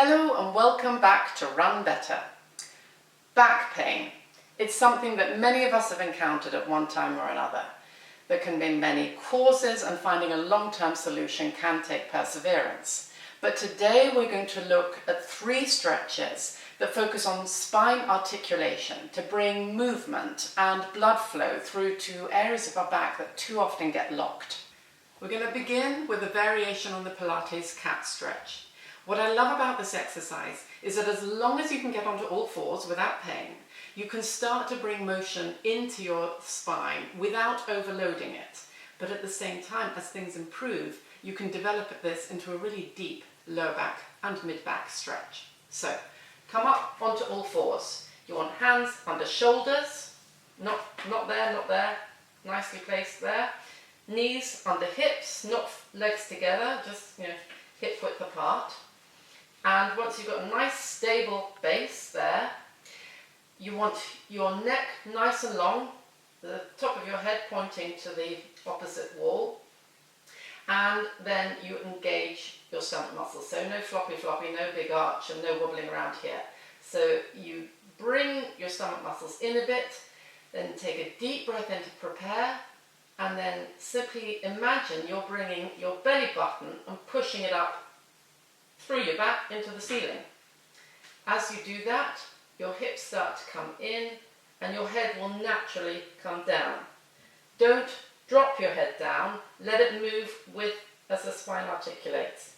Hello and welcome back to Run Better. Back pain. It's something that many of us have encountered at one time or another. There can be many causes and finding a long-term solution can take perseverance. But today we're going to look at 3 stretches that focus on spine articulation to bring movement and blood flow through to areas of our back that too often get locked. We're going to begin with a variation on the Pilates Cat Stretch. What I love about this exercise is that as long as you can get onto all fours without pain, you can start to bring motion into your spine without overloading it. But at the same time, as things improve, you can develop this into a really deep lower back and mid back stretch. So come up onto all fours. You want hands under shoulders, not there, nicely placed there. Knees under hips, not legs together, just hip width apart. And once you've got a nice stable base there, you want your neck nice and long, the top of your head pointing to the opposite wall, and then you engage your stomach muscles. So no floppy, no big arch and no wobbling around here. So you bring your stomach muscles in a bit, then take a deep breath in to prepare, and then simply imagine you're bringing your belly button and pushing it up through your back into the ceiling. As you do that, your hips start to come in and your head will naturally come down. Don't drop your head down, let it move with as the spine articulates.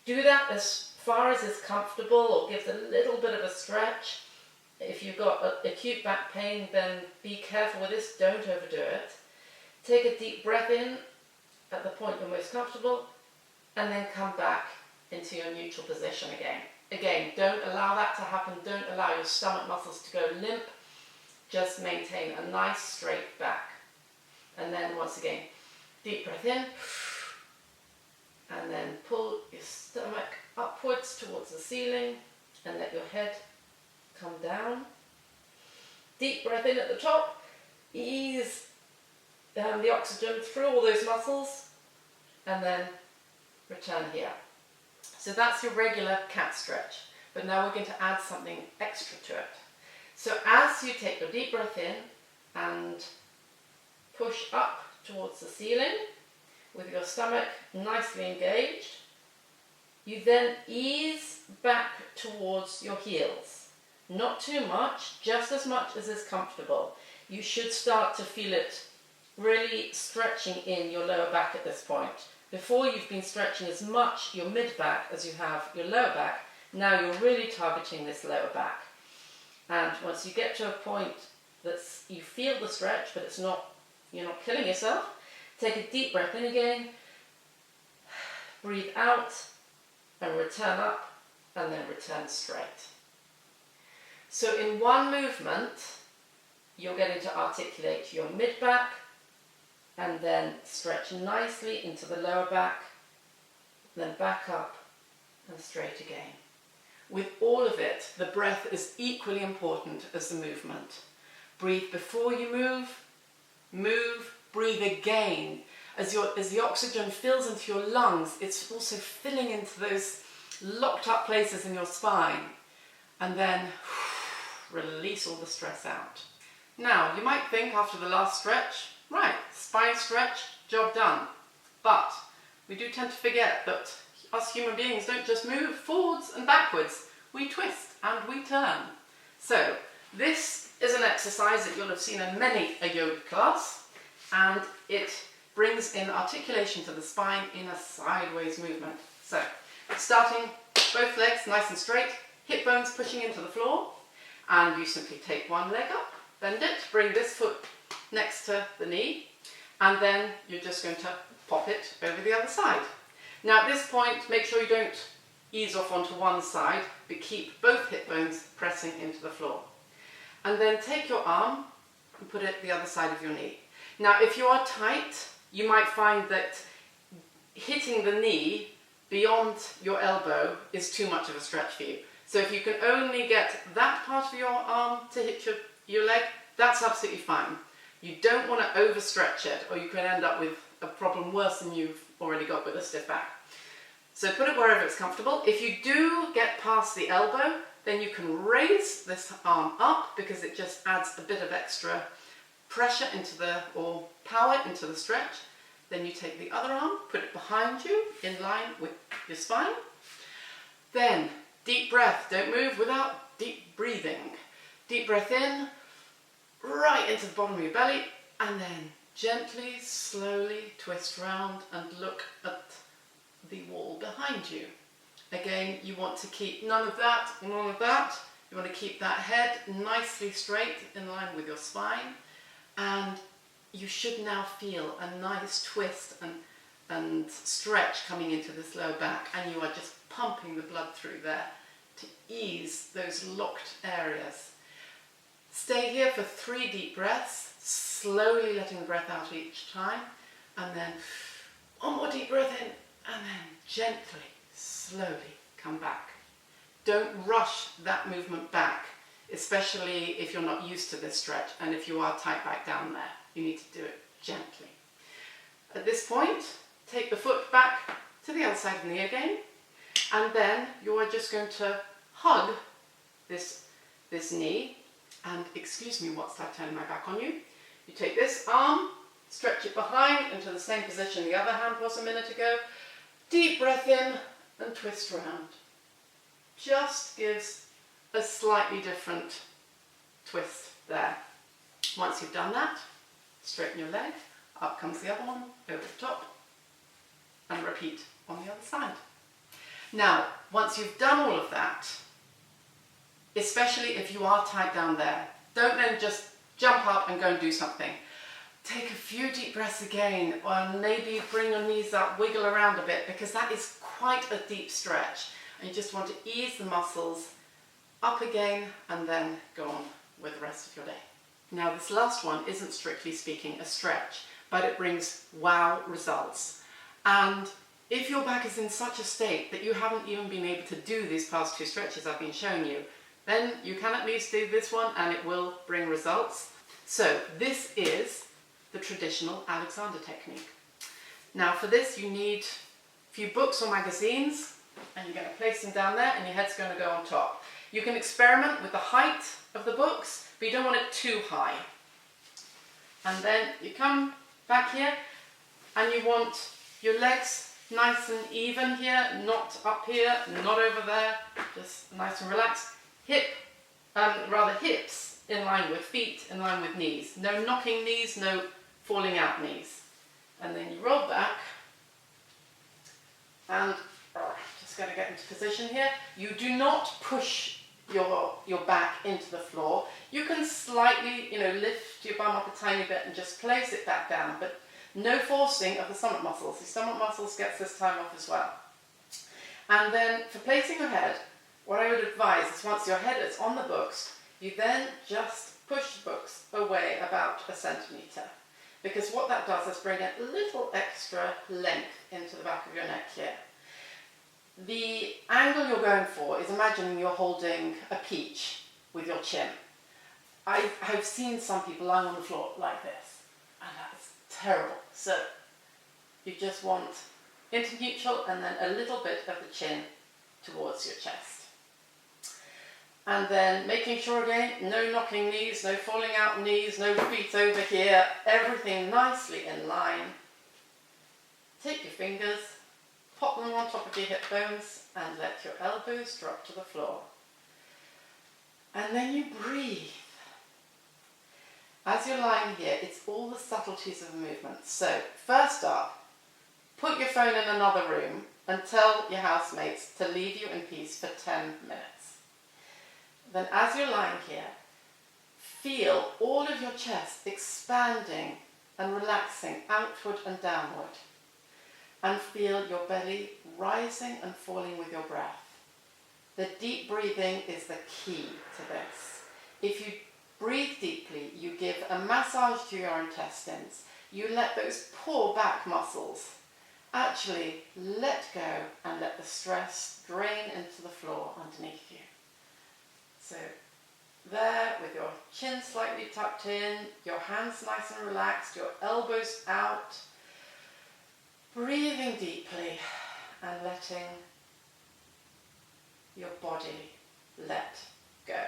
Do that as far as is comfortable or gives a little bit of a stretch. If you've got acute back pain, then be careful with this, don't overdo it. Take a deep breath in at the point you're most comfortable and then come back into your neutral position again. Again, don't allow that to happen, don't allow your stomach muscles to go limp, just maintain a nice straight back. And then once again, deep breath in, and then pull your stomach upwards towards the ceiling and let your head come down. Deep breath in at the top, ease the oxygen through all those muscles, and then return here. So that's your regular cat stretch, but now we're going to add something extra to it. So as you take your deep breath in and push up towards the ceiling with your stomach nicely engaged, you then ease back towards your heels. Not too much, just as much as is comfortable. You should start to feel it really stretching in your lower back at this point. Before you've been stretching as much your mid-back as you have your lower back, now you're really targeting this lower back. And once you get to a point that you feel the stretch, but you're not killing yourself, take a deep breath in again, breathe out, and return up, and then return straight. So in one movement, you're going to articulate your mid-back, and then stretch nicely into the lower back, then back up and straight again. With all of it, the breath is equally important as the movement. Breathe before you move, breathe again. As the oxygen fills into your lungs, it's also filling into those locked up places in your spine. And then release all the stress out. Now, you might think after the last stretch, right, spine stretch, job done. But we do tend to forget that us human beings don't just move forwards and backwards. We twist and we turn. So this is an exercise that you'll have seen in many a yoga class, and it brings in articulation to the spine in a sideways movement. So starting both legs nice and straight, hip bones pushing into the floor, and you simply take one leg up, bend it, bring this foot next to the knee, and then you're just going to pop it over the other side. Now at this point, make sure you don't ease off onto one side, but keep both hip bones pressing into the floor. And then take your arm and put it the other side of your knee. Now if you are tight, you might find that hitting the knee beyond your elbow is too much of a stretch for you. So if you can only get that part of your arm to hit your leg, that's absolutely fine. You don't want to overstretch it, or you can end up with a problem worse than you've already got with a stiff back. So put it wherever it's comfortable. If you do get past the elbow, then you can raise this arm up because it just adds a bit of extra pressure or power into the stretch. Then you take the other arm, put it behind you in line with your spine. Then deep breath, don't move without deep breathing. Deep breath in, right into the bottom of your belly, and then gently, slowly twist round and look at the wall behind you. Again, you want to keep none of that, none of that. You want to keep that head nicely straight in line with your spine, and you should now feel a nice twist and stretch coming into this lower back, and you are just pumping the blood through there to ease those locked areas. Stay here for 3 deep breaths, slowly letting the breath out each time, and then 1 more deep breath in, and then gently, slowly come back. Don't rush that movement back, especially if you're not used to this stretch, and if you are tight back down there, you need to do it gently. At this point, take the foot back to the other side of the knee again, and then you are just going to hug this knee, and excuse me whilst I turn my back on you. You take this arm, stretch it behind into the same position the other hand was a minute ago. Deep breath in and twist around. Just gives a slightly different twist there. Once you've done that, straighten your leg, up comes the other one, over the top, and repeat on the other side. Now, once you've done all of that, especially if you are tight down there, don't then just jump up and go and do something. Take a few deep breaths again, or maybe bring your knees up, wiggle around a bit, because that is quite a deep stretch. And you just want to ease the muscles up again and then go on with the rest of your day. Now, this last one isn't strictly speaking a stretch, but it brings wow results. And if your back is in such a state that you haven't even been able to do these past 2 stretches I've been showing you, then you can at least do this one and it will bring results. So this is the traditional Alexander technique. Now for this you need a few books or magazines, and you're going to place them down there and your head's going to go on top. You can experiment with the height of the books, but you don't want it too high. And then you come back here and you want your legs nice and even here, not up here, not over there, just nice and relaxed. Hips in line with feet, in line with knees. No knocking knees, no falling out knees. And then you roll back and just going to get into position here. You do not push your back into the floor. You can slightly, lift your bum up a tiny bit and just place it back down, but no forcing of the stomach muscles. The stomach muscles gets this time off as well. And then for placing your head, what I would advise is once your head is on the books, you then just push the books away about 1 centimetre. Because what that does is bring a little extra length into the back of your neck here. The angle you're going for is imagining you're holding a peach with your chin. I've seen some people lying on the floor like this, and that is terrible. So you just want into neutral and then a little bit of the chin towards your chest. And then making sure again, no knocking knees, no falling out knees, no feet over here, everything nicely in line. Take your fingers, pop them on top of your hip bones and let your elbows drop to the floor. And then you breathe. As you're lying here, it's all the subtleties of the movement. So first up, put your phone in another room and tell your housemates to leave you in peace for 10 minutes. Then as you're lying here, feel all of your chest expanding and relaxing outward and downward. And feel your belly rising and falling with your breath. The deep breathing is the key to this. If you breathe deeply, you give a massage to your intestines. You let those poor back muscles actually let go and let the stress drain into the floor underneath you. So there, with your chin slightly tucked in, your hands nice and relaxed, your elbows out, breathing deeply and letting letting your body let go.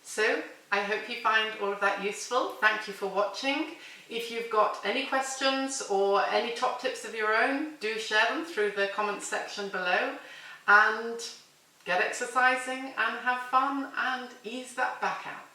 So I hope you find all of that useful. Thank you for watching. If you've got any questions or any top tips of your own, do share them through the comments section below, and get exercising and have fun and ease that back out.